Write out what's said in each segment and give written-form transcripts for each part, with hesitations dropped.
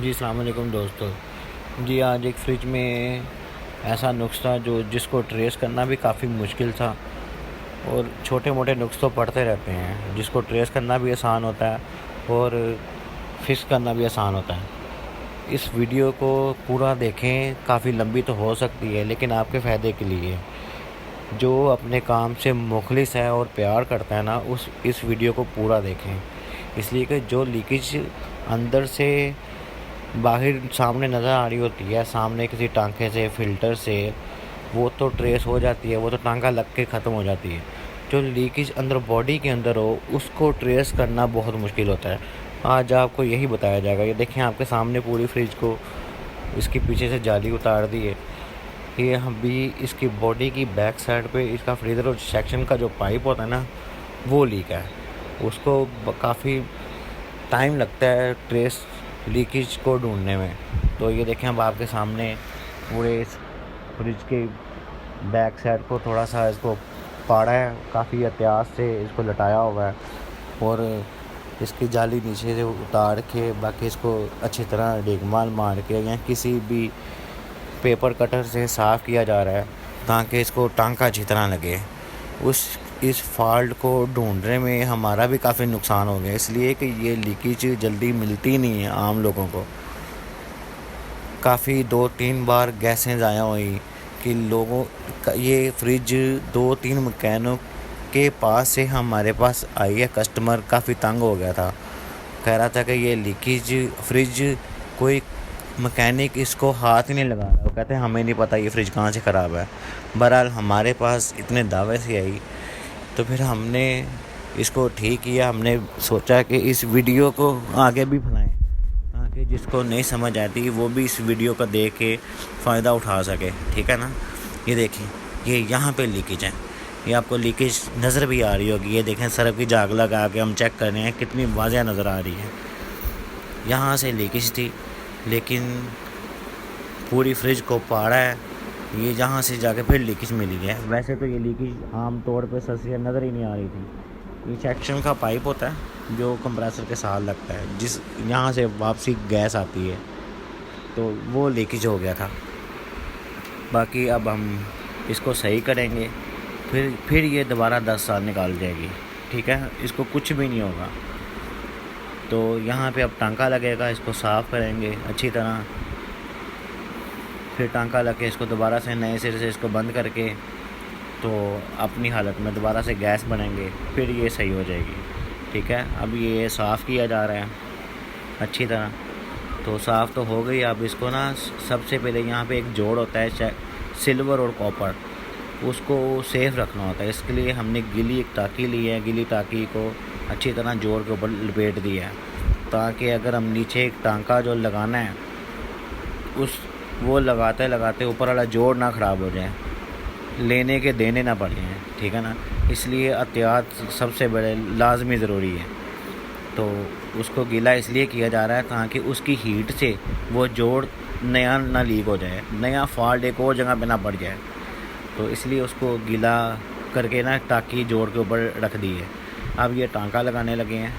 जी अस्सलाम वालेकुम दोस्तों। जी आज एक फ़्रिज में ऐसा नुक्स था जिसको ट्रेस करना भी काफ़ी मुश्किल था, और छोटे मोटे नुक्स तो पड़ते रहते हैं जिसको ट्रेस करना भी आसान होता है और फिक्स करना भी आसान होता है। इस वीडियो को पूरा देखें, काफ़ी लंबी तो हो सकती है लेकिन आपके फ़ायदे के लिए। जो अपने काम से मुखलिस है और प्यार करता है ना, उस इस वीडियो को पूरा देखें, इसलिए कि जो लीकेज अंदर से बाहर सामने नज़र आ रही होती है, सामने किसी टांके से, फ़िल्टर से, वो तो ट्रेस हो जाती है, वो तो टांका लग के ख़त्म हो जाती है। जो लीकेज अंदर बॉडी के अंदर हो, उसको ट्रेस करना बहुत मुश्किल होता है। आज आपको यही बताया जाएगा। ये देखें, आपके सामने पूरी फ्रिज को इसके पीछे से जाली उतार दी है। ये हम भी इसकी बॉडी की बैक साइड पे इसका फ्रीज़र और सेक्शन का जो पाइप होता है ना, वो लीक है। उसको काफ़ी टाइम लगता है ट्रेस लीकेज को ढूंढने में। तो ये देखें, अब आपके सामने पूरे इस फ्रिज के बैक साइड को थोड़ा सा इसको फाड़ा है, काफ़ी एहतियात से इसको लटाया हुआ है, और इसकी जाली नीचे से उतार के बाकी इसको अच्छी तरह डेगमाल मार के या किसी भी पेपर कटर से साफ़ किया जा रहा है ताकि इसको टांका अच्छी तरह लगे। इस फॉल्ट को ढूंढने में हमारा भी काफ़ी नुकसान हो गया, इसलिए कि ये लीकेज जल्दी मिलती नहीं है आम लोगों को। काफ़ी 2-3 बार गैसें ज़ाया हुई कि लोगों का ये फ्रिज 2-3 मैकेनिक के पास से हमारे पास आई है। कस्टमर काफ़ी तंग हो गया था, कह रहा था कि ये लीकेज फ्रिज कोई मैकेनिक इसको हाथ ही नहीं लगा रहा। वो कहते हैं हमें नहीं पता ये फ्रिज कहाँ से ख़राब है। बहरहाल हमारे पास इतने दावे से आई, तो फिर हमने इसको ठीक किया। हमने सोचा कि इस वीडियो को आगे भी फैलाएं ताकि जिसको नहीं समझ आती वो भी इस वीडियो को देख के फ़ायदा उठा सके, ठीक है ना। ये देखें, ये यहाँ पे लीकेज है, ये आपको लीकेज नज़र भी आ रही होगी। ये देखें, सर्फ की जाग लगा के हम चेक कर रहे हैं, कितनी वाज़ह नज़र आ रही है। यहाँ से लीकेज थी, लेकिन पूरी फ्रिज को पाड़ा है। ये जहाँ से जाके फिर लीकेज मिली है। वैसे तो ये लीकेज आम तौर पे सस्ती नज़र ही नहीं आ रही थी। ये सेक्शन का पाइप होता है जो कंप्रेसर के साथ लगता है, जिस यहाँ से वापसी गैस आती है, तो वो लीकेज हो गया था। बाकी अब हम इसको सही करेंगे, फिर ये दोबारा 10 साल निकाल जाएगी, ठीक है। इसको कुछ भी नहीं होगा। तो यहाँ पे अब टांका लगेगा, इसको साफ़ करेंगे अच्छी तरह, फिर टांका लग के इसको दोबारा से नए सिरे से इसको बंद करके तो अपनी हालत में दोबारा से गैस बनेंगे, फिर ये सही हो जाएगी, ठीक है। अब ये साफ़ किया जा रहा है अच्छी तरह। तो साफ़ तो हो गई। अब इसको ना सबसे पहले यहाँ पे एक जोड़ होता है सिल्वर और कॉपर, उसको सेफ रखना होता है। इसके लिए हमने गीली एक टाँकी ली है, गीली टाँकी को अच्छी तरह जोड़ के ऊपर लपेट दिया है ताकि अगर हम नीचे एक टांका जो लगाना है वो लगाते लगाते ऊपर वाला जोड़ ना ख़राब हो जाए, लेने के देने ना पड़ जाएँ, ठीक है ना। इसलिए एहतियात सबसे बड़े लाजमी ज़रूरी है। तो उसको गीला इसलिए किया जा रहा है ताकि उसकी हीट से वो जोड़ नया ना लीक हो जाए, नया फॉल्ट एक और जगह पे ना पड़ जाए। तो इसलिए उसको गीला करके ना टाँकी जोड़ के ऊपर रख दी है। अब ये टांका लगाने लगे हैं,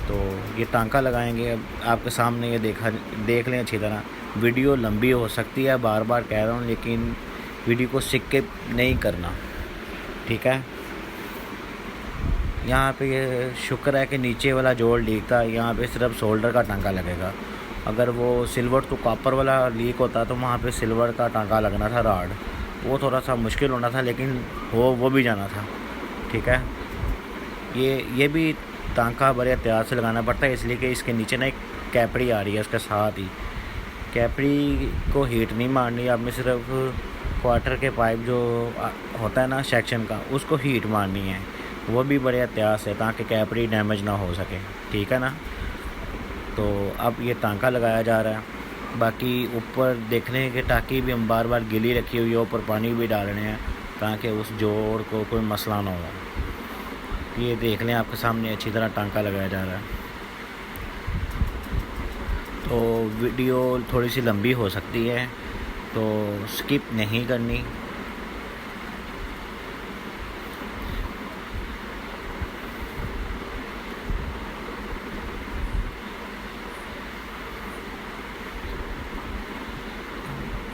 तो ये टांका लगाएंगे। अब आपके सामने ये देख लें अच्छी तरह। वीडियो लंबी हो सकती है, बार बार कह रहा हूँ, लेकिन वीडियो को स्किप नहीं करना, ठीक है। यहाँ पे ये शुक्र है कि नीचे वाला जोड़ लीक था, यहाँ पे सिर्फ शोल्डर का टांका लगेगा। अगर वो सिल्वर तो कॉपर वाला लीक होता तो वहाँ पे सिल्वर का टांका लगना था, रॉड, वो थोड़ा सा मुश्किल होना था, लेकिन वो भी जाना था, ठीक है। ये भी टांका बड़े एहतियात से लगाना पड़ता है, इसलिए कि इसके नीचे ना एक कैपड़ी आ रही है, उसके साथ ही कैपड़ी को हीट नहीं मारनी। आपने सिर्फ क्वार्टर के पाइप जो होता है ना सेक्शन का, उसको हीट मारनी है, वो भी बड़े एहतियात से, ताकि कैपड़ी डैमेज ना हो सके, ठीक है ना। तो अब ये टांका लगाया जा रहा है। बाकी ऊपर देखने की टाँकी भी हम बार बार गीली रखी हुई है, ऊपर पानी भी डाल रहे हैं ताकि उस जोड़ को कोई मसला ना हो। ये देख लें, आपके सामने अच्छी तरह टांका लगाया जा रहा है। तो वीडियो थोड़ी सी लंबी हो सकती है, तो स्किप नहीं करनी।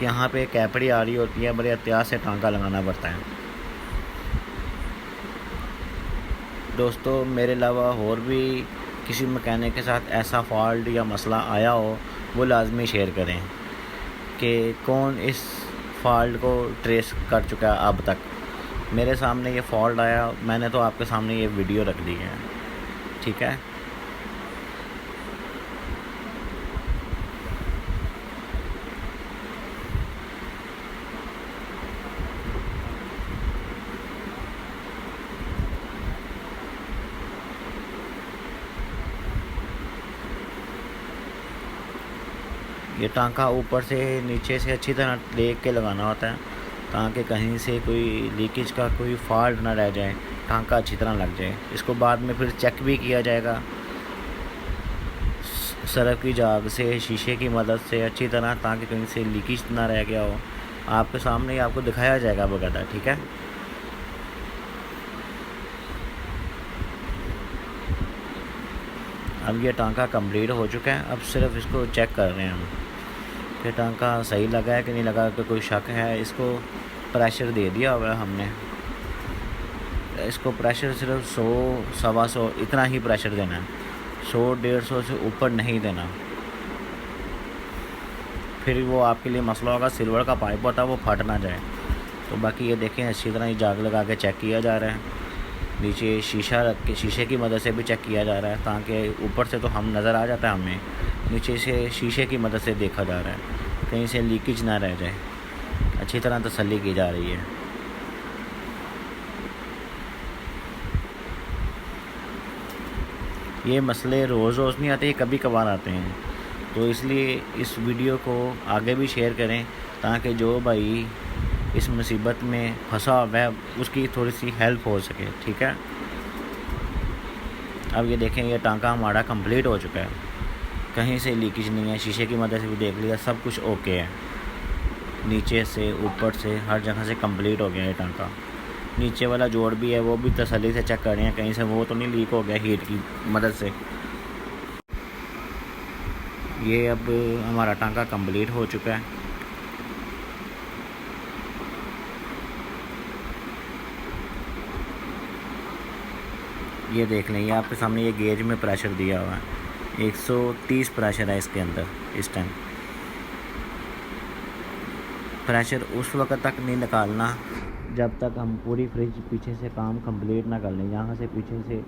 यहाँ पे कैपड़ी आ रही होती है, बड़े एहतियात से टांका लगाना पड़ता है। दोस्तों, मेरे अलावा और भी किसी मैकेनिक के साथ ऐसा फॉल्ट या मसला आया हो, वो लाजमी शेयर करें कि कौन इस फॉल्ट को ट्रेस कर चुका है अब तक। मेरे सामने ये फॉल्ट आया, मैंने तो आपके सामने ये वीडियो रख दी है, ठीक है। ये टांका ऊपर से नीचे से अच्छी तरह देख के लगाना होता है, ताकि कहीं से कोई लीकेज का कोई फॉल्ट ना रह जाए, टांका अच्छी तरह लग जाए। इसको बाद में फिर चेक भी किया जाएगा सरफ की जाग से, शीशे की मदद से अच्छी तरह, ताकि कहीं से लीकेज ना रह गया हो। आपके सामने ही आपको दिखाया जाएगा बकायदा, ठीक है। अब ये टांका कंप्लीट हो चुका है, अब सिर्फ इसको चेक कर रहे हैं हम कि टांका सही लगा है कि नहीं लगा, कि कोई शक है। इसको प्रेशर दे दिया हुआ है हमने, इसको प्रेशर सिर्फ 100 सवा 100 इतना ही प्रेशर देना है, 100-150 से ऊपर नहीं देना। फिर वो आपके लिए मसला होगा, सिल्वर का पाइप होता है वो फट ना जाए। तो बाकी ये देखें, अच्छी तरह ये जाग लगा के चेक किया जा रहा है। नीचे शीशा रख के शीशे की मदद से भी चेक किया जा रहा है, ताकि ऊपर से तो हम नज़र आ जाता है हमें, नीचे से शीशे की मदद से देखा जा रहा है, कहीं से लीकेज ना रह जाए। अच्छी तरह तसल्ली की जा रही है। ये मसले रोज़ रोज़ नहीं आते, ये कभी कभार आते हैं, तो इसलिए इस वीडियो को आगे भी शेयर करें, ताकि जो भाई इस मुसीबत में फंसा हुआ है उसकी थोड़ी सी हेल्प हो सके, ठीक है। अब ये देखें, ये टांका हमारा कंप्लीट हो चुका है, कहीं से लीकेज नहीं है, शीशे की मदद से भी देख लिया, सब कुछ ओके है। नीचे से ऊपर से हर जगह से कंप्लीट हो गया ये टांका। नीचे वाला जोड़ भी है, वो भी तसल्ली से चेक कर रहे हैं, कहीं से वो तो नहीं लीक हो गया हीट की मदद से। ये अब हमारा टांका कंप्लीट हो चुका है। ये देख लें, ये आपके सामने ये गेज में प्रेशर दिया हुआ है, 130 प्रेशर है इसके अंदर इस टाइम। प्रेशर उस वक्त तक नहीं निकालना जब तक हम पूरी फ्रिज पीछे से काम कंप्लीट ना कर लें। यहाँ से पीछे से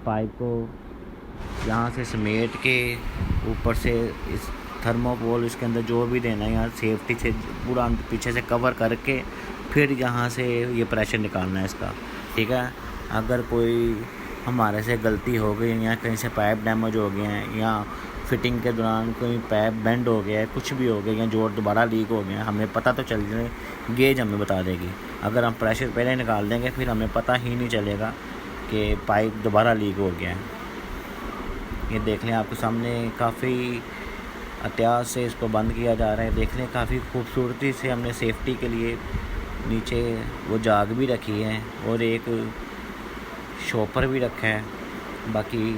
पाइप को यहाँ से समेट के ऊपर से इस थर्मोकोल इसके अंदर जो भी देना है, यहाँ सेफ्टी से पूरा पीछे से कवर करके फिर यहाँ से ये प्रेशर निकालना है इसका, ठीक है। अगर कोई हमारे से गलती हो गई या कहीं से पाइप डैमेज हो गए हैं, या फिटिंग के दौरान कोई पाइप बेंड हो गया है, कुछ भी हो गया, या जोड़ दोबारा लीक हो गया, हमें पता तो चल जाए, गेज हमें बता देगी। अगर हम प्रेशर पहले निकाल देंगे फिर हमें पता ही नहीं चलेगा कि पाइप दोबारा लीक हो गया है। ये देख लें, आपके सामने काफ़ी एहतियात से इसको बंद किया जा रहा है। देख लें, काफ़ी खूबसूरती से हमने सेफ्टी के लिए नीचे वो जाग भी रखी है और एक शॉपर भी रखा है। बाकी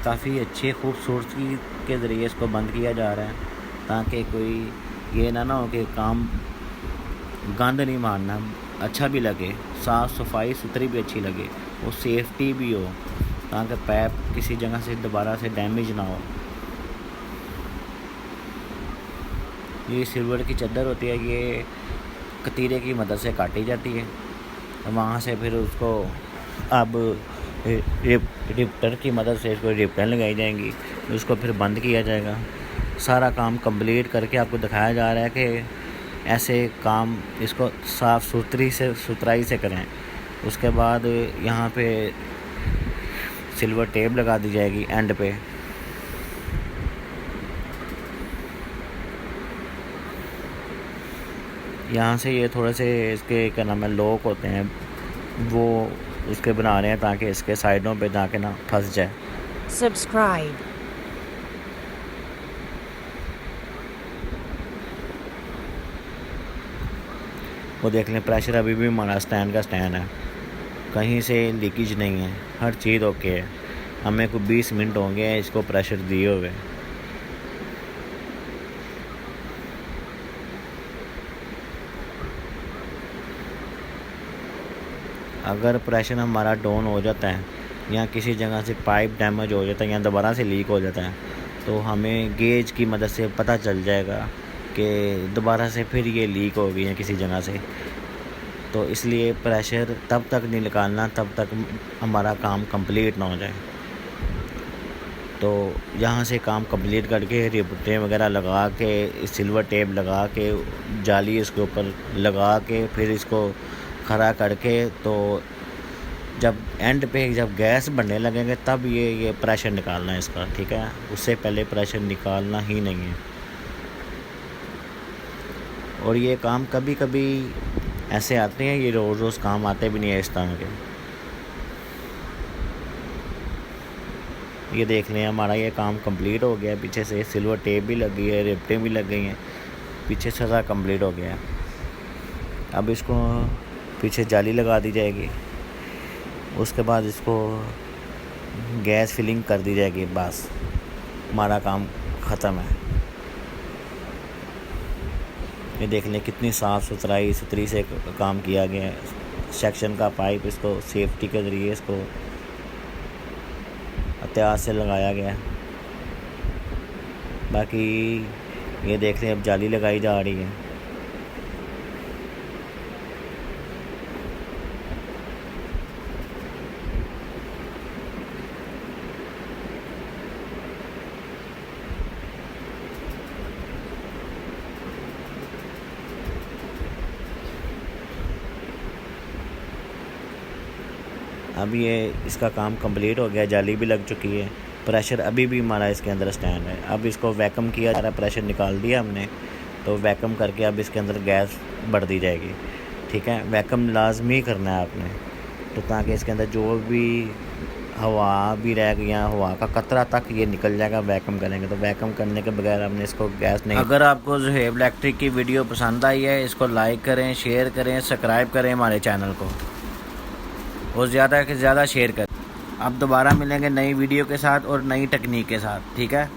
काफ़ी अच्छे खूबसूरती के ज़रिए इसको बंद किया जा रहा है, ताकि कोई ये ना हो कि काम गंद नहीं मारना, अच्छा भी लगे, साफ़ सफाई सुथरी भी अच्छी लगे, और सेफ्टी भी हो, ताकि पाइप किसी जगह से दोबारा से डैमेज ना हो। ये सिल्वर की चादर होती है, ये कतीरे की मदद से काटी जाती है, वहाँ से फिर उसको अब रिप्टर की मदद से इसको रिप्टर लगाई जाएंगी, उसको फिर बंद किया जाएगा। सारा काम कंप्लीट करके आपको दिखाया जा रहा है कि ऐसे काम इसको साफ़ सुथराई से करें। उसके बाद यहाँ पे सिल्वर टेप लगा दी जाएगी एंड पे। यहाँ से ये थोड़े से इसके क्या नाम है लॉक होते हैं, वो उसके बना रहे हैं ताकि इसके साइडों पे जाके ना फंस जाए। सब्सक्राइब। वो देख लें, प्रेशर अभी भी हमारा स्टैंड का स्टैंड है, कहीं से लीकेज नहीं है, हर चीज़ ओके है। हमें कोई 20 मिनट हो गए इसको प्रेशर दिए हुए। अगर प्रेशर हमारा डाउन हो जाता है या किसी जगह से पाइप डैमेज हो जाता है या दोबारा से लीक हो जाता है, तो हमें गेज की मदद से पता चल जाएगा कि दोबारा से फिर ये लीक हो गई है किसी जगह से। तो इसलिए प्रेशर तब तक नहीं निकालना तब तक हमारा काम कंप्लीट ना हो जाए। तो यहाँ से काम कंप्लीट करके रिबटें वगैरह लगा के, सिल्वर टेप लगा के, जाली इसके ऊपर लगा के, फिर इसको खड़ा करके, तो जब एंड पे जब गैस बढ़ने लगेंगे तब ये प्रेशर निकालना है इसका, ठीक है। उससे पहले प्रेशर निकालना ही नहीं है। और ये काम कभी कभी ऐसे आते हैं, ये रोज़ रोज़ काम आते भी नहीं है इस तरह के। ये देख लें, हमारा ये काम कंप्लीट हो गया। पीछे से सिल्वर टेप भी लग गई है, रिबटें भी लग गई हैं, पीछे से सारा कंप्लीट हो गया है। अब इसको पीछे जाली लगा दी जाएगी, उसके बाद इसको गैस फिलिंग कर दी जाएगी, बस हमारा काम ख़त्म है। ये देख लें कितनी साफ़ सुथरी से काम किया गया है। सेक्शन का पाइप इसको सेफ्टी के ज़रिए इसको एहतियात से लगाया गया है। बाकी ये देख लें अब जाली लगाई जा रही है। अब ये इसका काम कंप्लीट हो गया, जाली भी लग चुकी है। प्रेशर अभी भी हमारा इसके अंदर स्टैंड है। अब इसको वैक्यूम किया जा रहा है, प्रेशर निकाल दिया हमने, तो वैक्यूम करके अब इसके अंदर गैस बढ़ दी जाएगी, ठीक है। वैक्यूम लाजमी करना है आपने, तो ताकि इसके अंदर जो भी हवा भी रह गई, हवा का कतरा तक ये निकल जाएगा वैक्यूम करेंगे। तो वैक्यूम करने के बगैर हमने इसको गैस नहीं। अगर आपको ज़ुहैब इलेक्ट्रिक की वीडियो पसंद आई है, इसको लाइक करें, शेयर करें, सब्सक्राइब करें हमारे चैनल को, और ज़्यादा से ज़्यादा शेयर करें। अब दोबारा मिलेंगे नई वीडियो के साथ और नई टेक्निक के साथ, ठीक है।